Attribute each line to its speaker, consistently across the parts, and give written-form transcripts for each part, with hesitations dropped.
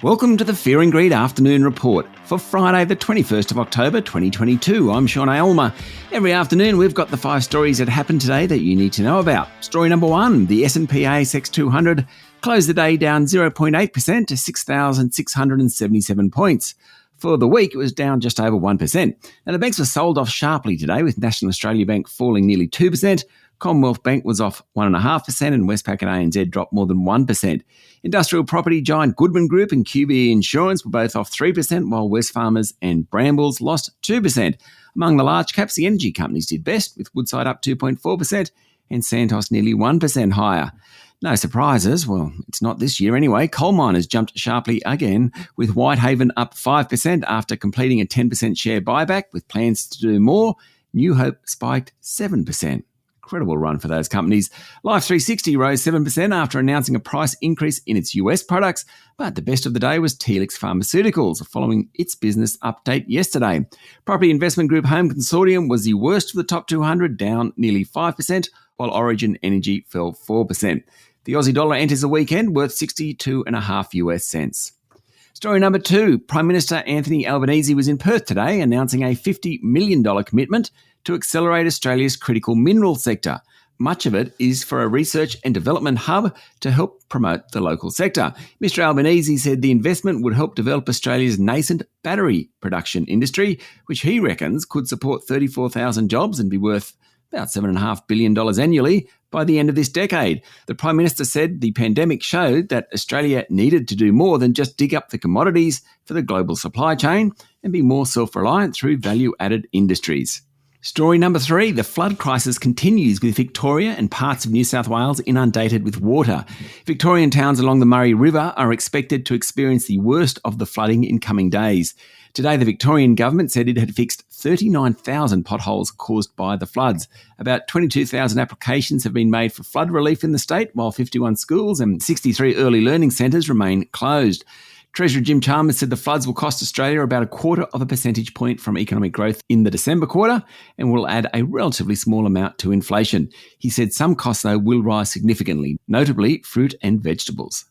Speaker 1: Welcome to the Fear and Greed Afternoon Report for Friday the 21st of October 2022. I'm Sean Aylmer. Every afternoon we've got the 5 stories that happened today that you need to know about. Story number 1, the S&P ASX 200 closed the day down 0.8% to 6,677 points. For the week, it was down just over 1%. Now, the banks were sold off sharply today, with National Australia Bank falling nearly 2%. Commonwealth Bank was off 1.5% and Westpac and ANZ dropped more than 1%. Industrial property giant Goodman Group and QBE Insurance were both off 3%, while Wesfarmers and Brambles lost 2%. Among the large caps, the energy companies did best, with Woodside up 2.4% and Santos nearly 1% higher. No surprises. Well, it's not this year anyway. Coal miners jumped sharply again, with Whitehaven up 5% after completing a 10% share buyback with plans to do more. New Hope spiked 7%. Incredible run for those companies. Life360 rose 7% after announcing a price increase in its US products, but the best of the day was Telix Pharmaceuticals following its business update yesterday. Property investment group Home Consortium was the worst of the top 200, down nearly 5%, while Origin Energy fell 4%. The Aussie dollar enters the weekend worth 62.5 US cents. Story number 2, Prime Minister Anthony Albanese was in Perth today announcing a $50 million commitment to accelerate Australia's critical mineral sector. Much of it is for a research and development hub to help promote the local sector. Mr Albanese said the investment would help develop Australia's nascent battery production industry, which he reckons could support 34,000 jobs and be worth about $7.5 billion annually by the end of this decade. The Prime Minister said the pandemic showed that Australia needed to do more than just dig up the commodities for the global supply chain and be more self-reliant through value-added industries. Story number 3, the flood crisis continues with Victoria and parts of New South Wales inundated with water. Victorian towns along the Murray River are expected to experience the worst of the flooding in coming days. Today, the Victorian government said it had fixed 39,000 potholes caused by the floods. About 22,000 applications have been made for flood relief in the state, while 51 schools and 63 early learning centres remain closed. Treasurer Jim Chalmers said the floods will cost Australia about 0.25 percentage point from economic growth in the December quarter and will add a relatively small amount to inflation. He said some costs, though, will rise significantly, notably fruit and vegetables.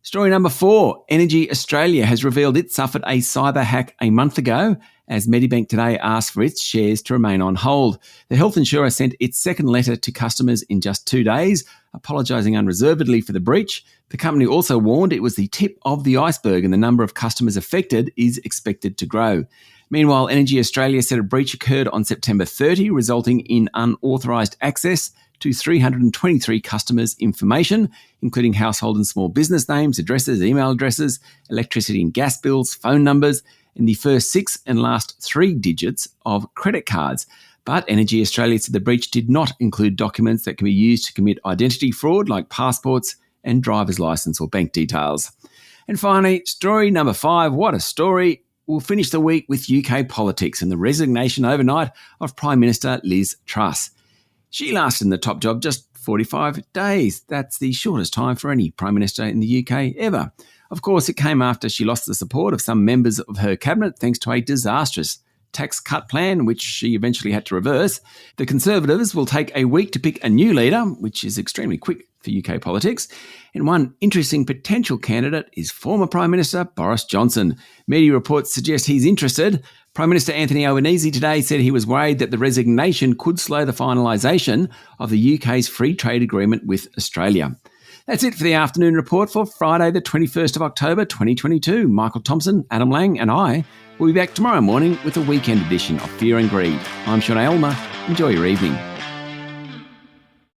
Speaker 1: Story number 4, Energy Australia has revealed it suffered a cyber hack a month ago as Medibank today asked for its shares to remain on hold. The health insurer sent its second letter to customers in just 2 days, apologising unreservedly for the breach. The company also warned it was the tip of the iceberg and the number of customers affected is expected to grow. Meanwhile, Energy Australia said a breach occurred on September 30, resulting in unauthorised access to 323 customers' information, including household and small business names, addresses, email addresses, electricity and gas bills, phone numbers, and the first 6 and last 3 digits of credit cards. But Energy Australia said the breach did not include documents that can be used to commit identity fraud like passports and driver's licence or bank details. And finally, story number 5, what a story. We'll finish the week with UK politics and the resignation overnight of Prime Minister Liz Truss. She lasted in the top job just 45 days. That's the shortest time for any Prime Minister in the UK ever. Of course, it came after she lost the support of some members of her cabinet thanks to a disastrous tax cut plan, which she eventually had to reverse. The Conservatives will take a week to pick a new leader, which is extremely quick for UK politics. And one interesting potential candidate is former Prime Minister Boris Johnson. Media reports suggest he's interested. Prime Minister Anthony Albanese today said he was worried that the resignation could slow the finalisation of the UK's free trade agreement with Australia. That's it for the afternoon report for Friday the 21st of October 2022. Michael Thompson, Adam Lang and I will be back tomorrow morning with a weekend edition of Fear and Greed. I'm Sean Aylmer. Enjoy your evening.